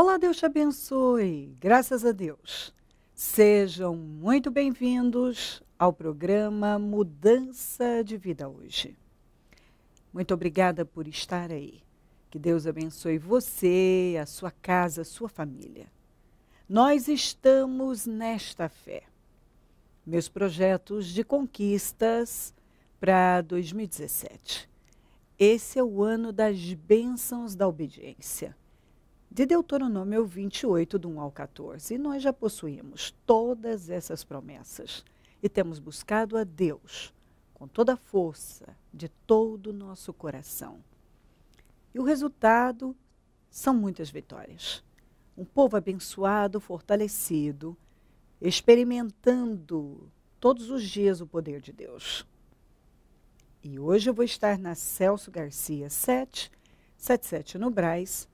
Olá, Deus te abençoe. Graças a Deus. Sejam muito bem-vindos ao programa Mudança de Vida hoje. Muito obrigada por estar aí. Que Deus abençoe você, a sua casa, a sua família. Nós estamos nesta fé. Meus projetos de conquistas para 2017. Esse é o ano das bênçãos da obediência. De Deuteronômio 28, do 1 ao 14, e nós já possuímos todas essas promessas e temos buscado a Deus com toda a força de todo o nosso coração. E o resultado são muitas vitórias. Um povo abençoado, fortalecido, experimentando todos os dias o poder de Deus. E hoje eu vou estar na Celso Garcia 777 no Brás,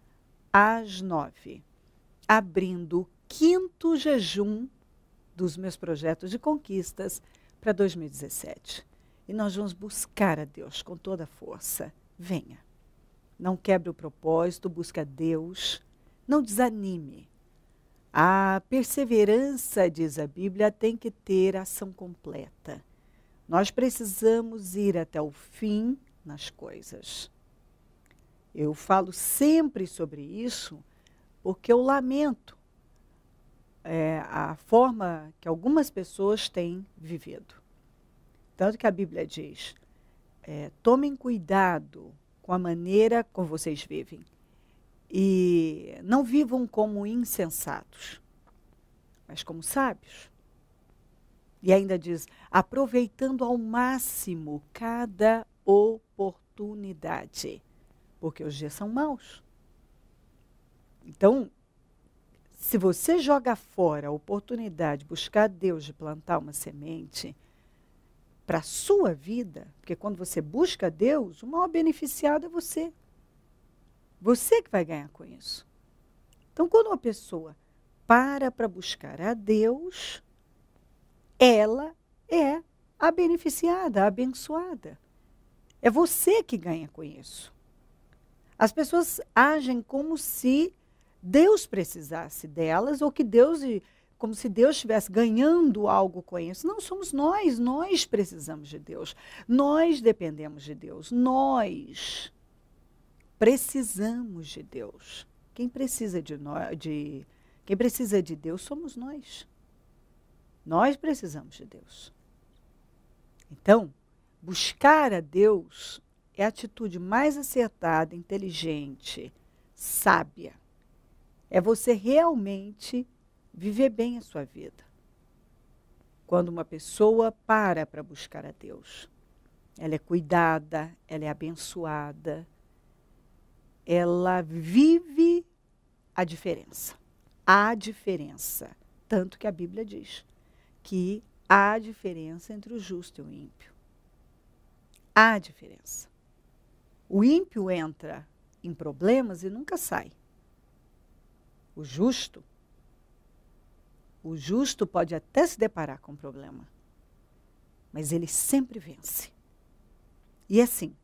às 9, abrindo o 5º jejum dos meus projetos de conquistas para 2017. E nós vamos buscar a Deus com toda a força. Venha. Não quebre o propósito, busque a Deus. Não desanime. A perseverança, diz a Bíblia, tem que ter ação completa. Nós precisamos ir até o fim nas coisas. Eu falo sempre sobre isso porque eu lamento a forma que algumas pessoas têm vivido. Tanto que a Bíblia diz, tomem cuidado com a maneira como vocês vivem e não vivam como insensatos, mas como sábios. E ainda diz, aproveitando ao máximo cada oportunidade. Porque os dias são maus. Então, se você joga fora a oportunidade de buscar Deus, de plantar uma semente para a sua vida, porque quando você busca Deus, o maior beneficiado é você. Você que vai ganhar com isso. Então, quando uma pessoa para buscar a Deus, ela é a beneficiada, a abençoada. É você que ganha com isso. As pessoas agem como se Deus precisasse delas ou como se Deus estivesse ganhando algo com isso. Não somos nós precisamos de Deus. Nós dependemos de Deus. Nós precisamos de Deus. Quem precisa quem precisa de Deus somos nós. Nós precisamos de Deus. Então, buscar a Deus é a atitude mais acertada, inteligente, sábia. É você realmente viver bem a sua vida. Quando uma pessoa para buscar a Deus, ela é cuidada, ela é abençoada, ela vive a diferença. Há diferença. Tanto que a Bíblia diz que há diferença entre o justo e o ímpio. Há diferença. O ímpio entra em problemas e nunca sai. O justo pode até se deparar com um problema, mas ele sempre vence. E assim,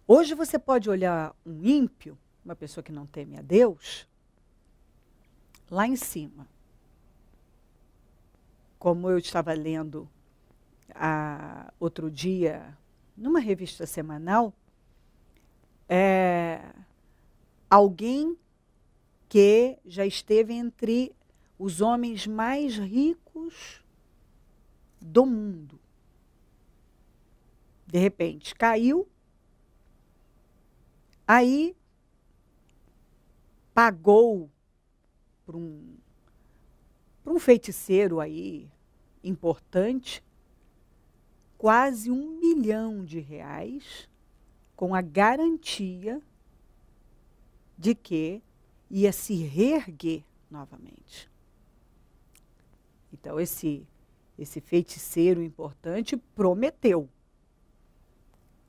hoje você pode olhar um ímpio, uma pessoa que não teme a Deus, lá em cima. Como eu estava lendo outro dia, numa revista semanal, alguém que já esteve entre os homens mais ricos do mundo. De repente, caiu, aí pagou para um feiticeiro aí importante, quase R$ 1 milhão, com a garantia de que ia se reerguer novamente. Então, esse feiticeiro importante prometeu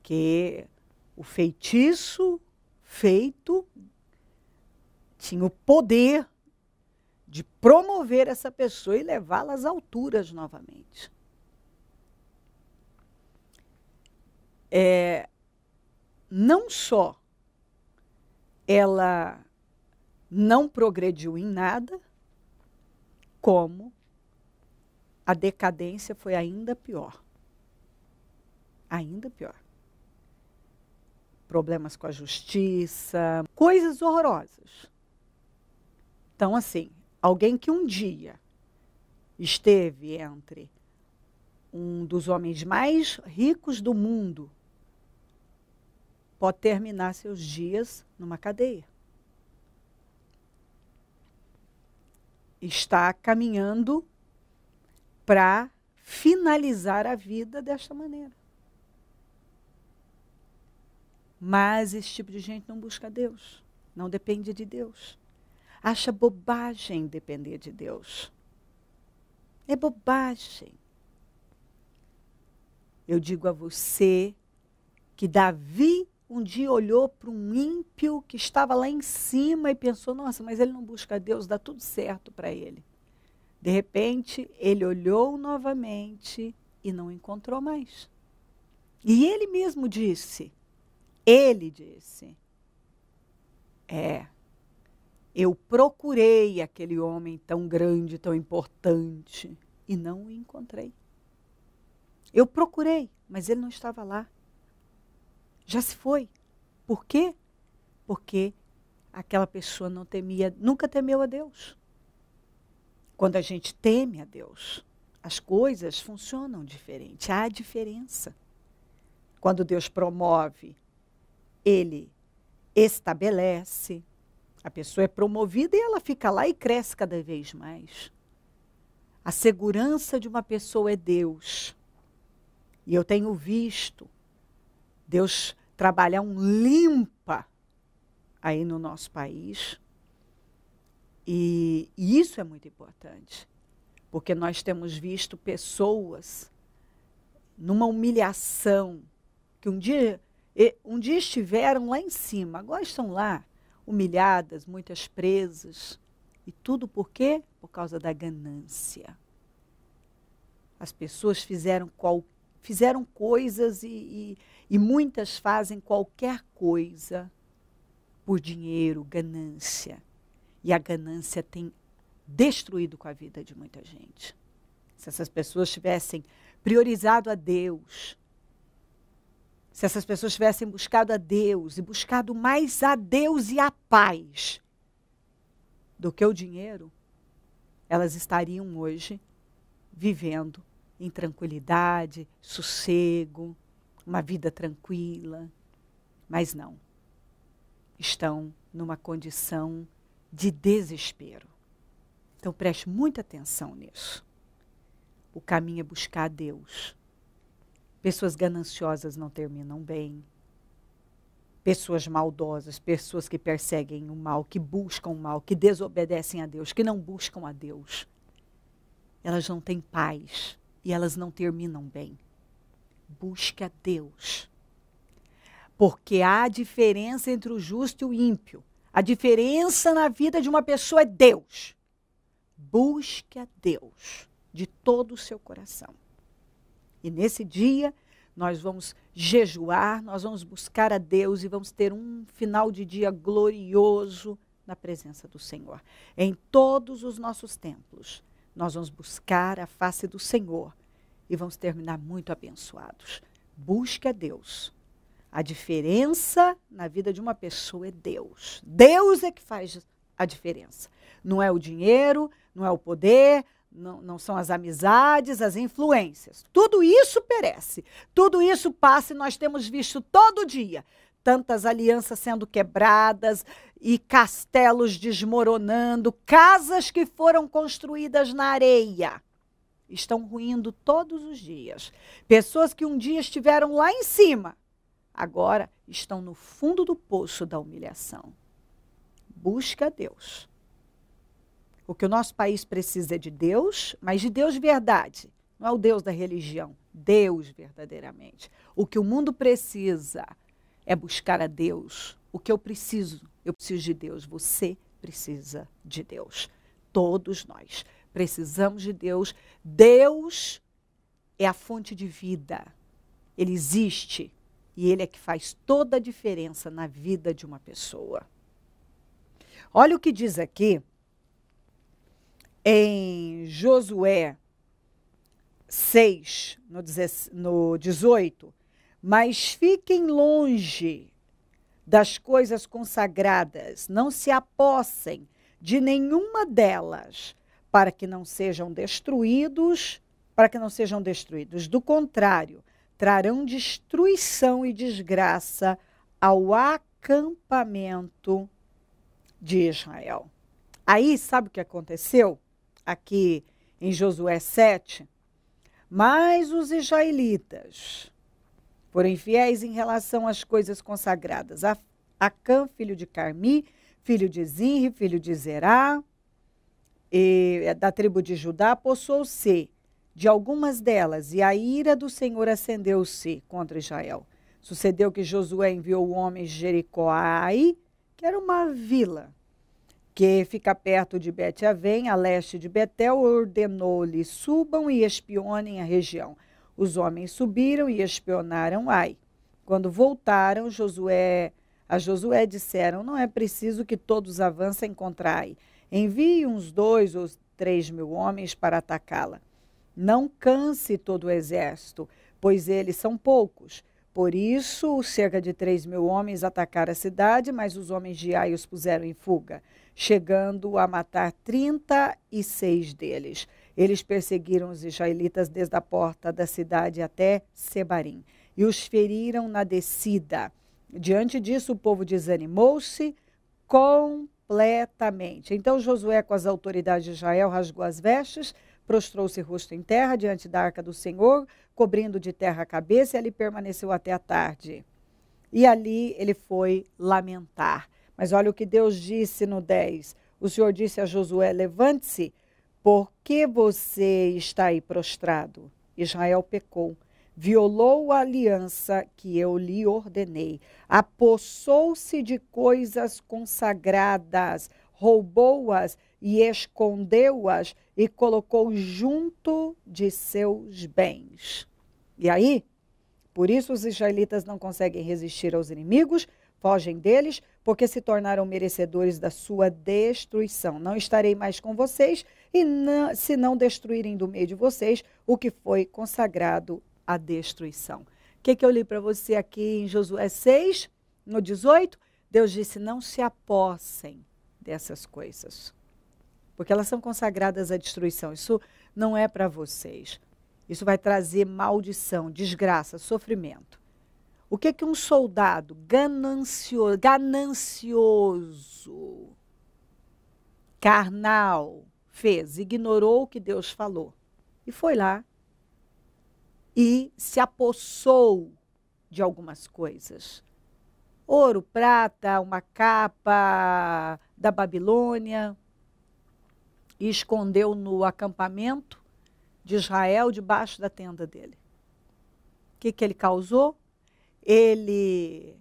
que o feitiço feito tinha o poder de promover essa pessoa e levá-la às alturas novamente. Não só ela não progrediu em nada, como a decadência foi ainda pior. Ainda pior. Problemas com a justiça, coisas horrorosas. Então, assim, alguém que um dia esteve entre um dos homens mais ricos do mundo pode terminar seus dias numa cadeia. Está caminhando para finalizar a vida desta maneira. Mas esse tipo de gente não busca Deus, não depende de Deus. Acha bobagem depender de Deus. É bobagem. Eu digo a você que Davi um dia olhou para um ímpio que estava lá em cima e pensou, nossa, mas ele não busca Deus, dá tudo certo para ele. De repente, ele olhou novamente e não encontrou mais. E ele mesmo disse, eu procurei aquele homem tão grande, tão importante, e não o encontrei. Eu procurei, mas ele não estava lá. Já se foi. Por quê? Porque aquela pessoa não temia, nunca temeu a Deus. Quando a gente teme a Deus, as coisas funcionam diferente. Há diferença. Quando Deus promove, Ele estabelece, a pessoa é promovida e ela fica lá e cresce cada vez mais. A segurança de uma pessoa é Deus. E eu tenho visto Deus trabalhar um limpa aí no nosso país. E isso é muito importante. Porque nós temos visto pessoas numa humilhação, que um dia estiveram lá em cima, agora estão lá, humilhadas, muitas presas. E tudo por quê? Por causa da ganância. As pessoas fizeram coisas e muitas fazem qualquer coisa por dinheiro, ganância. E a ganância tem destruído com a vida de muita gente. Se essas pessoas tivessem priorizado a Deus, se essas pessoas tivessem buscado a Deus e buscado mais a Deus e a paz do que o dinheiro, elas estariam hoje vivendo em tranquilidade, sossego, uma vida tranquila. Mas não. Estão numa condição de desespero. Então preste muita atenção nisso. O caminho é buscar a Deus. Pessoas gananciosas não terminam bem. Pessoas maldosas, pessoas que perseguem o mal, que buscam o mal, que desobedecem a Deus, que não buscam a Deus. Elas não têm paz e elas não terminam bem. Busque a Deus. Porque há diferença entre o justo e o ímpio. A diferença na vida de uma pessoa é Deus. Busque a Deus de todo o seu coração. E nesse dia, nós vamos jejuar, nós vamos buscar a Deus e vamos ter um final de dia glorioso na presença do Senhor. Em todos os nossos templos, nós vamos buscar a face do Senhor e vamos terminar muito abençoados. Busque a Deus. A diferença na vida de uma pessoa é Deus. Deus é que faz a diferença. Não é o dinheiro, não é o poder, não são as amizades, as influências. Tudo isso perece. Tudo isso passa e nós temos visto todo dia. Tantas alianças sendo quebradas e castelos desmoronando, casas que foram construídas na areia. Estão ruindo todos os dias. Pessoas que um dia estiveram lá em cima, agora estão no fundo do poço da humilhação. Busca Deus. O que o nosso país precisa é de Deus, mas de Deus de verdade. Não é o Deus da religião, Deus verdadeiramente. O que o mundo precisa é buscar a Deus. O que eu preciso de Deus. Você precisa de Deus. Todos nós precisamos de Deus. Deus é a fonte de vida. Ele existe e Ele é que faz toda a diferença na vida de uma pessoa. Olha o que diz aqui em Josué 6, no 18. Mas fiquem longe das coisas consagradas, não se apossem de nenhuma delas, para que não sejam destruídos, Do contrário, trarão destruição e desgraça ao acampamento de Israel. Aí, sabe o que aconteceu? Aqui em Josué 7, mas os israelitas foram infiéis em relação às coisas consagradas. Acã, filho de Carmi, filho de Zinri, filho de Zerá, da tribo de Judá, apossou-se de algumas delas, e a ira do Senhor acendeu-se contra Israel. Sucedeu que Josué enviou homens de Jericó a Ai, que era uma vila que fica perto de Bet-Avém, a leste de Betel, ordenou-lhes: subam e espionem a região. Os homens subiram e espionaram Ai. Quando voltaram, a Josué disseram: não é preciso que todos avancem contra Ai. Envie uns 2 ou 3 mil homens para atacá-la. Não canse todo o exército, pois eles são poucos. Por isso, cerca de 3 mil homens atacaram a cidade, mas os homens de Ai os puseram em fuga, chegando a matar 36 deles. Eles perseguiram os israelitas desde a porta da cidade até Sebarim e os feriram na descida. Diante disso, o povo desanimou-se completamente. Então Josué, com as autoridades de Israel, rasgou as vestes, prostrou-se rosto em terra diante da arca do Senhor, cobrindo de terra a cabeça, e ali permaneceu até a tarde. E ali ele foi lamentar. Mas olha o que Deus disse no 10. O Senhor disse a Josué: levante-se, porque você está aí prostrado. Israel pecou, violou a aliança que eu lhe ordenei, apossou-se de coisas consagradas, roubou-as e escondeu-as e colocou junto de seus bens. E aí, por isso os israelitas não conseguem resistir aos inimigos, fogem deles, porque se tornaram merecedores da sua destruição. Não estarei mais com vocês, se não destruírem do meio de vocês o que foi consagrado à destruição. O que eu li para você aqui em Josué 6, no 18? Deus disse: não se apossem dessas coisas, porque elas são consagradas à destruição. Isso não é para vocês. Isso vai trazer maldição, desgraça, sofrimento. O que um soldado ganancioso, carnal, fez? Ignorou o que Deus falou e foi lá e se apossou de algumas coisas. Ouro, prata, uma capa da Babilônia, e escondeu no acampamento de Israel, debaixo da tenda dele. O que ele causou? Ele,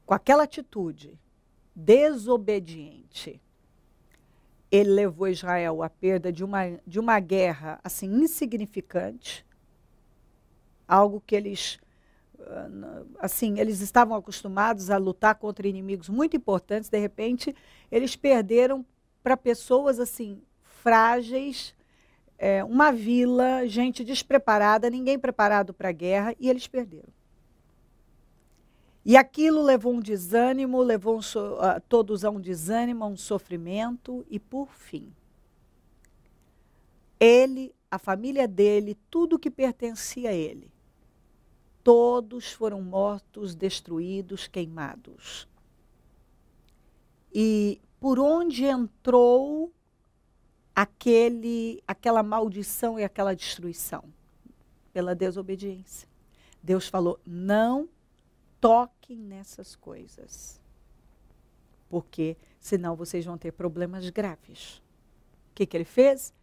com aquela atitude desobediente, ele levou Israel à perda de uma guerra assim insignificante, algo que eles estavam acostumados a lutar contra inimigos muito importantes. De repente, eles perderam para pessoas assim frágeis, uma vila, gente despreparada, ninguém preparado para a guerra, e eles perderam. E aquilo levou um desânimo, levou todos a um desânimo, a um sofrimento, e por fim, ele, a família dele, tudo que pertencia a ele, todos foram mortos, destruídos, queimados. E por onde entrou aquela maldição e aquela destruição? Pela desobediência. Deus falou: não toquem nessas coisas, porque senão vocês vão ter problemas graves. O que ele fez?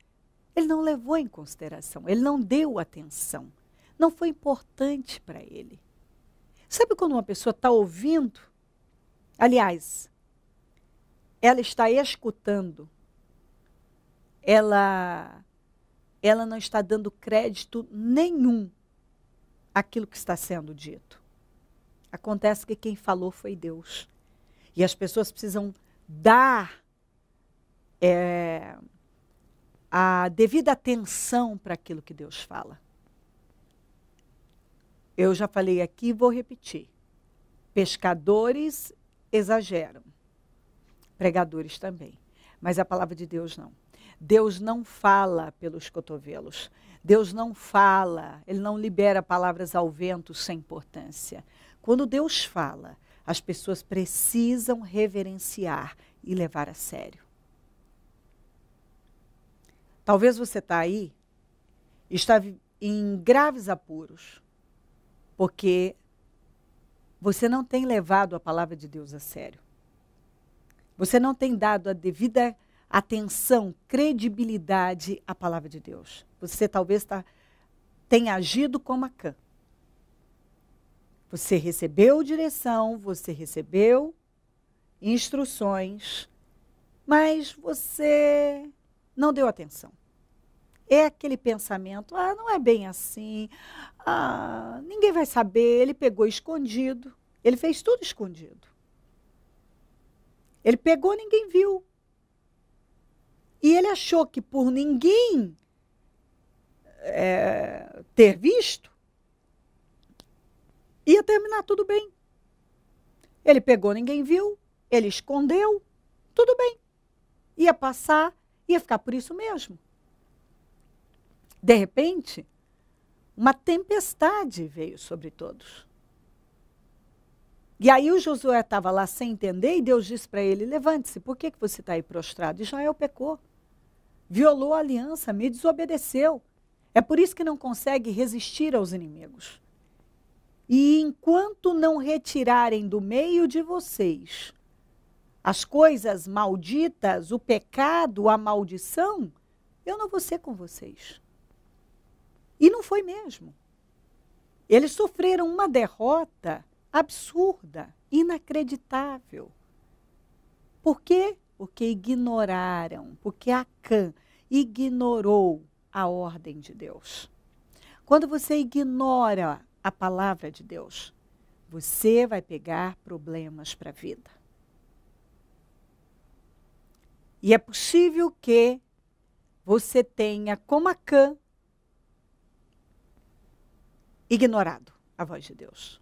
Ele não levou em consideração, ele não deu atenção. Não foi importante para ele. Sabe quando uma pessoa está ouvindo? Aliás, ela está escutando. Ela não está dando crédito nenhum àquilo que está sendo dito. Acontece que quem falou foi Deus. E as pessoas precisam dar a devida atenção para aquilo que Deus fala. Eu já falei aqui e vou repetir. Pescadores exageram. Pregadores também. Mas a palavra de Deus não. Deus não fala pelos cotovelos. Deus não fala, Ele não libera palavras ao vento sem importância. Quando Deus fala, as pessoas precisam reverenciar e levar a sério. Talvez você está aí e está em graves apuros, porque você não tem levado a palavra de Deus a sério. Você não tem dado a devida atenção, credibilidade à palavra de Deus. Você talvez tenha agido como Acã. Você recebeu direção, você recebeu instruções, mas você não deu atenção. É aquele pensamento, não é bem assim, ninguém vai saber, ele pegou escondido, ele fez tudo escondido. Ele pegou, ninguém viu. E ele achou que por ninguém ter visto, ia terminar tudo bem. Ele pegou, ninguém viu, ele escondeu, tudo bem. Ia passar, ia ficar por isso mesmo. De repente, uma tempestade veio sobre todos. E aí o Josué estava lá sem entender e Deus disse para ele, levante-se, por que você está aí prostrado? Israel pecou, violou a aliança, me desobedeceu. É por isso que não consegue resistir aos inimigos. E enquanto não retirarem do meio de vocês as coisas malditas, o pecado, a maldição, eu não vou ser com vocês. E não foi mesmo. Eles sofreram uma derrota absurda, inacreditável. Por quê? Porque ignoraram, porque Acã ignorou a ordem de Deus. Quando você ignora a palavra de Deus, você vai pegar problemas para a vida. E é possível que você tenha, como Acã, ignorado a voz de Deus.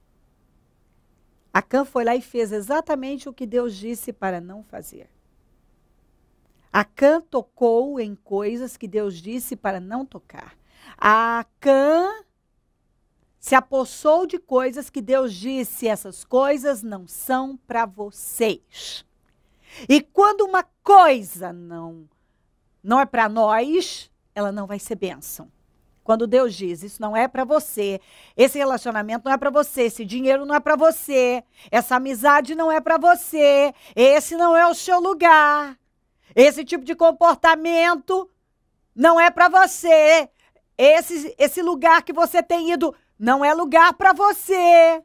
Acã foi lá e fez exatamente o que Deus disse para não fazer. Acã tocou em coisas que Deus disse para não tocar. Acã se apossou de coisas que Deus disse, essas coisas não são para vocês. E quando uma coisa não é para nós, ela não vai ser bênção. Quando Deus diz, isso não é para você, esse relacionamento não é para você, esse dinheiro não é para você, essa amizade não é para você, esse não é o seu lugar, esse tipo de comportamento não é para você, esse lugar que você tem ido não é lugar para você.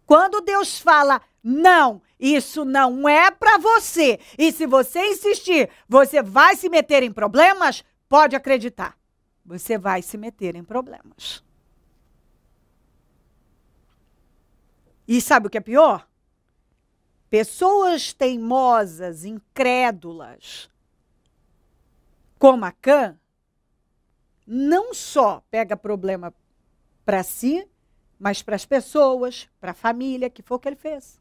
Quando Deus fala, não, isso não é para você, e se você insistir, você vai se meter em problemas, pode acreditar, você vai se meter em problemas. E sabe o que é pior? Pessoas teimosas, incrédulas, como Acã, não só pega problema para si, mas para as pessoas, para a família, que foi o que ele fez.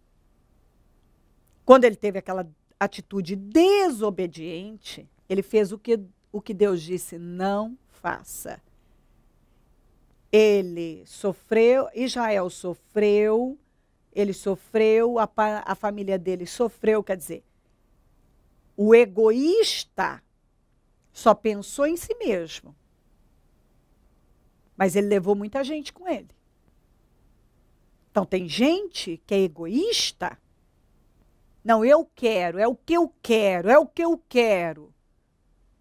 Quando ele teve aquela atitude desobediente, ele fez o que Deus disse, não faça. Ele sofreu, Israel sofreu, ele sofreu, a família dele sofreu, quer dizer, o egoísta só pensou em si mesmo. Mas ele levou muita gente com ele. Então tem gente que é egoísta. Não, eu quero, é o que eu quero, é o que eu quero.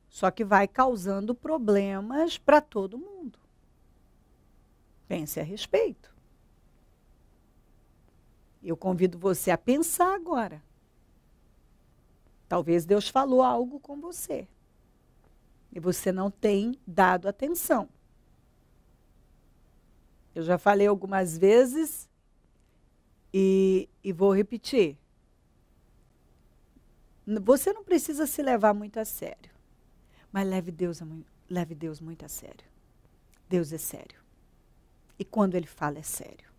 Só que vai causando problemas para todo mundo. Pense a respeito. Eu convido você a pensar agora. Talvez Deus falou algo com você. E você não tem dado atenção. Eu já falei algumas vezes e vou repetir. Você não precisa se levar muito a sério. Mas leve Deus muito a sério. Deus é sério. E quando Ele fala, é sério.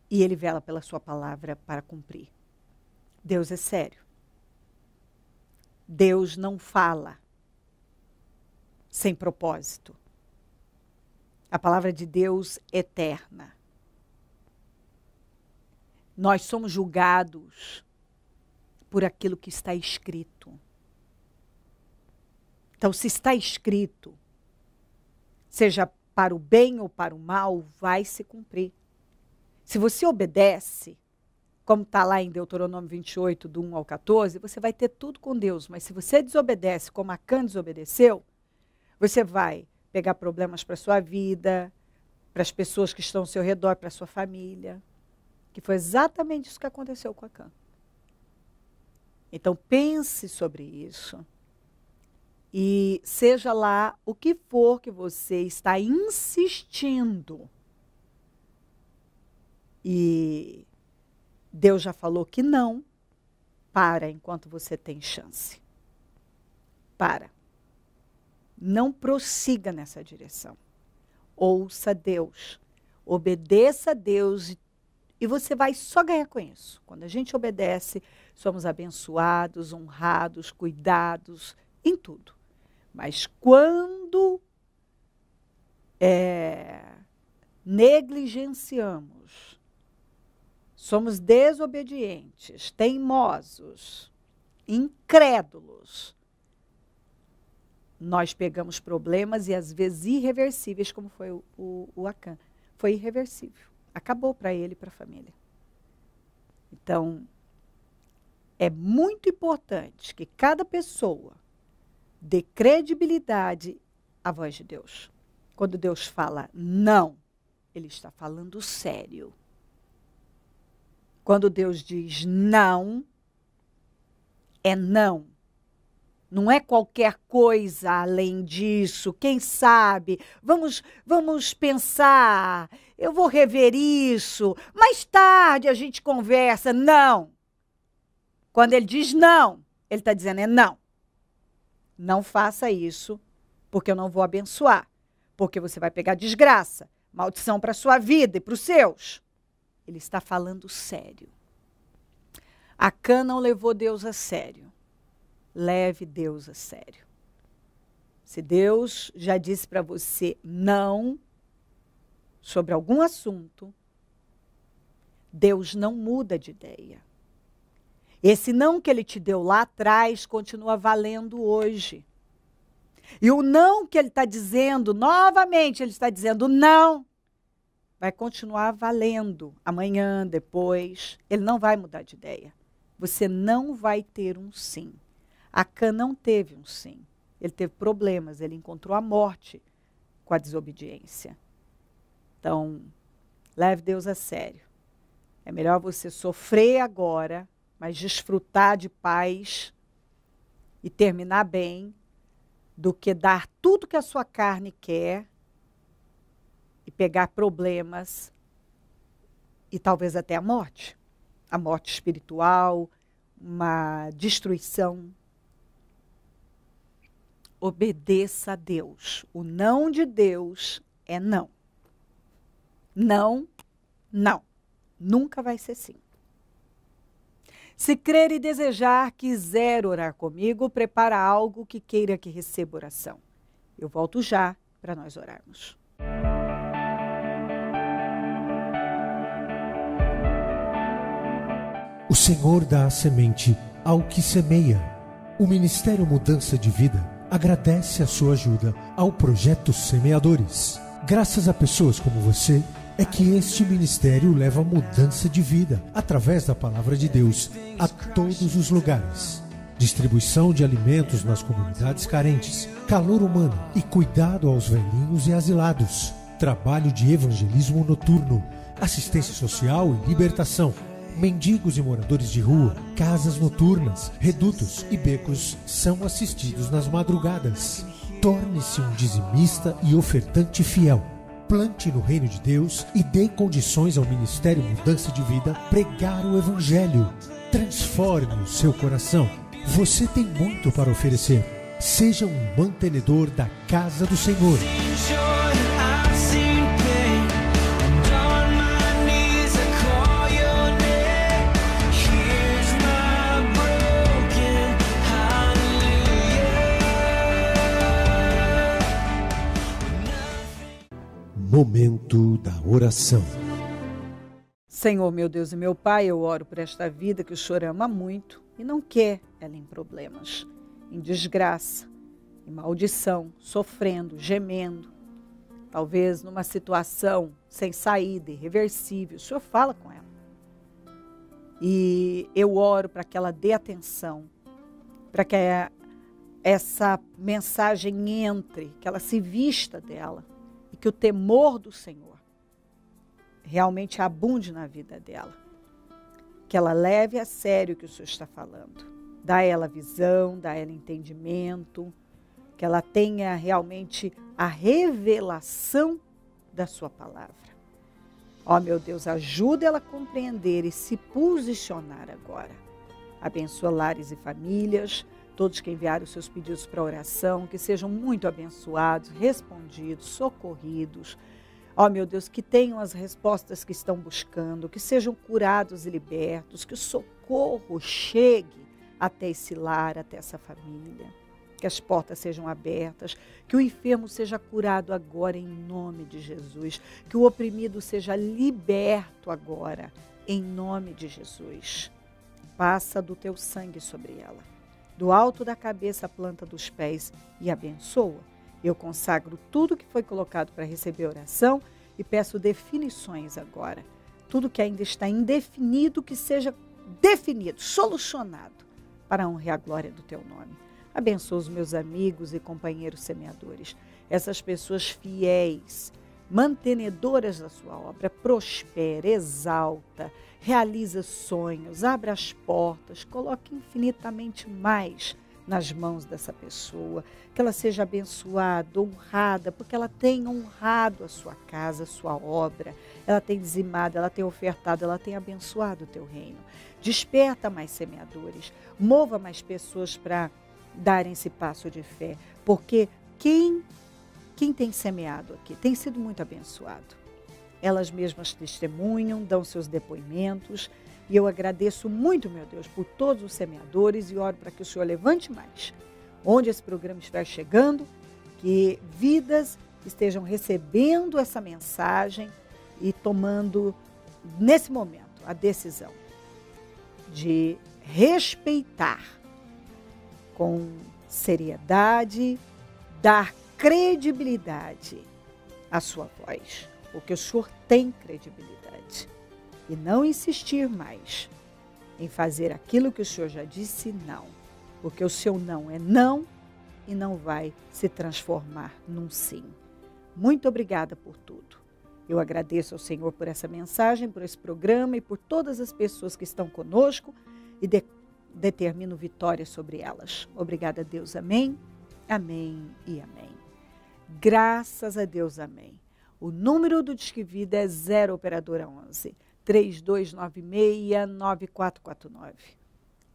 E Ele vela pela sua palavra para cumprir. Deus é sério. Deus não fala sem propósito. A palavra de Deus é eterna. Nós somos julgados por aquilo que está escrito. Então, se está escrito, seja para o bem ou para o mal, vai se cumprir. Se você obedece, como está lá em Deuteronômio 28, do 1 ao 14, você vai ter tudo com Deus. Mas se você desobedece, como Acã desobedeceu, você vai pegar problemas para a sua vida, para as pessoas que estão ao seu redor, para a sua família. Que foi exatamente isso que aconteceu com Acã. Então, pense sobre isso. E seja lá o que for que você está insistindo. E Deus já falou que não. Para enquanto você tem chance. Para. Não prossiga nessa direção. Ouça Deus. Obedeça a Deus e você vai só ganhar com isso. Quando a gente obedece, somos abençoados, honrados, cuidados, em tudo. Mas quando negligenciamos, somos desobedientes, teimosos, incrédulos, nós pegamos problemas e às vezes irreversíveis, como foi o Acã. Foi irreversível. Acabou para ele e para a família. Então, é muito importante que cada pessoa dê credibilidade à voz de Deus. Quando Deus fala não, Ele está falando sério. Quando Deus diz não, é não. Não é qualquer coisa além disso. Quem sabe? Vamos pensar. Eu vou rever isso. Mais tarde a gente conversa. Não. Quando ele diz não, ele está dizendo é não. Não faça isso, porque eu não vou abençoar. Porque você vai pegar desgraça, maldição para a sua vida e para os seus. Ele está falando sério. Acã não levou Deus a sério. Leve Deus a sério. Se Deus já disse para você não sobre algum assunto, Deus não muda de ideia. Esse não que Ele te deu lá atrás continua valendo hoje. E o não que Ele está dizendo, novamente Ele está dizendo não, vai continuar valendo amanhã, depois. Ele não vai mudar de ideia. Você não vai ter um sim. Acã não teve um sim. Ele teve problemas, ele encontrou a morte com a desobediência. Então, leve Deus a sério. É melhor você sofrer agora, mas desfrutar de paz e terminar bem, do que dar tudo que a sua carne quer e pegar problemas e talvez até a morte espiritual, uma destruição. Obedeça a Deus. O não de Deus é não. Não, não. Nunca vai ser sim. Se crer e desejar, quiser orar comigo, prepara algo que queira que receba oração. Eu volto já para nós orarmos. O Senhor dá a semente ao que semeia. O Ministério Mudança de Vida agradece a sua ajuda ao Projeto Semeadores. Graças a pessoas como você, é que este ministério leva mudança de vida através da palavra de Deus a todos os lugares. Distribuição de alimentos nas comunidades carentes, calor humano e cuidado aos velhinhos e asilados. Trabalho de evangelismo noturno, assistência social e libertação. Mendigos e moradores de rua, casas noturnas, redutos e becos são assistidos nas madrugadas. Torne-se um dizimista e ofertante fiel. Plante no reino de Deus e dê condições ao Ministério Mudança de Vida pregar o Evangelho. Transforme o seu coração. Você tem muito para oferecer. Seja um mantenedor da casa do Senhor. Momento da oração. Senhor, meu Deus e meu Pai, eu oro por esta vida que o Senhor ama muito e não quer ela em problemas, em desgraça, em maldição, sofrendo, gemendo, talvez numa situação sem saída, irreversível. O Senhor fala com ela. E eu oro para que ela dê atenção, para que essa mensagem entre, que ela se vista dela e que o temor do Senhor realmente abunde na vida dela. Que ela leve a sério o que o Senhor está falando. Dá a ela visão, dá a ela entendimento, que ela tenha realmente a revelação da sua palavra. Ó, meu Deus, ajuda ela a compreender e se posicionar agora. Abençoa lares e famílias, todos que enviaram os seus pedidos para oração, que sejam muito abençoados, respondidos, socorridos. Ó, meu Deus, que tenham as respostas que estão buscando, que sejam curados e libertos, que o socorro chegue até esse lar, até essa família, que as portas sejam abertas, que o enfermo seja curado agora em nome de Jesus, que o oprimido seja liberto agora em nome de Jesus. Passa do teu sangue sobre ela, do alto da cabeça à planta dos pés e abençoa. Eu consagro tudo que foi colocado para receber oração e peço definições agora. Tudo que ainda está indefinido, que seja definido, solucionado, para a honra e a glória do teu nome. Abençoa os meus amigos e companheiros semeadores, essas pessoas fiéis, mantenedoras da sua obra. Prospera, exalta, realiza sonhos, abra as portas, coloque infinitamente mais nas mãos dessa pessoa, que ela seja abençoada, honrada, porque ela tem honrado a sua casa, a sua obra, ela tem dizimado, ela tem ofertado, ela tem abençoado o teu reino. Desperta mais semeadores, mova mais pessoas para darem esse passo de fé, porque quem tem semeado aqui tem sido muito abençoado. Elas mesmas testemunham, dão seus depoimentos. E eu agradeço muito, meu Deus, por todos os semeadores e oro para que o Senhor levante mais. Onde esse programa estiver chegando, que vidas estejam recebendo essa mensagem e tomando, nesse momento, a decisão de respeitar com seriedade, dar credibilidade à sua voz, porque o Senhor tem credibilidade. E não insistir mais em fazer aquilo que o Senhor já disse não, porque o seu não é não e não vai se transformar num sim. Muito obrigada por tudo. Eu agradeço ao Senhor por essa mensagem, por esse programa e por todas as pessoas que estão conosco e determino vitória sobre elas. Obrigada a Deus, amém, amém e amém. Graças a Deus, amém. O número do Disque Vida é 0 operadora 11 3296-9449.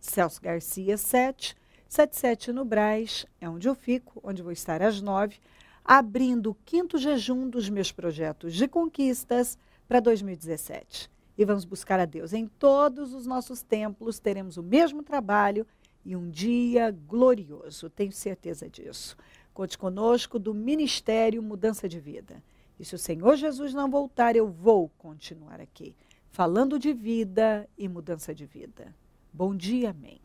Celso Garcia 777 no Brás, é onde eu fico, onde vou estar às 9, abrindo o 5º jejum dos meus projetos de conquistas para 2017. E vamos buscar a Deus. Em todos os nossos templos teremos o mesmo trabalho e um dia glorioso, tenho certeza disso. Conte conosco do Ministério Mudança de Vida. E se o Senhor Jesus não voltar, eu vou continuar aqui, falando de vida e mudança de vida. Bom dia, amém.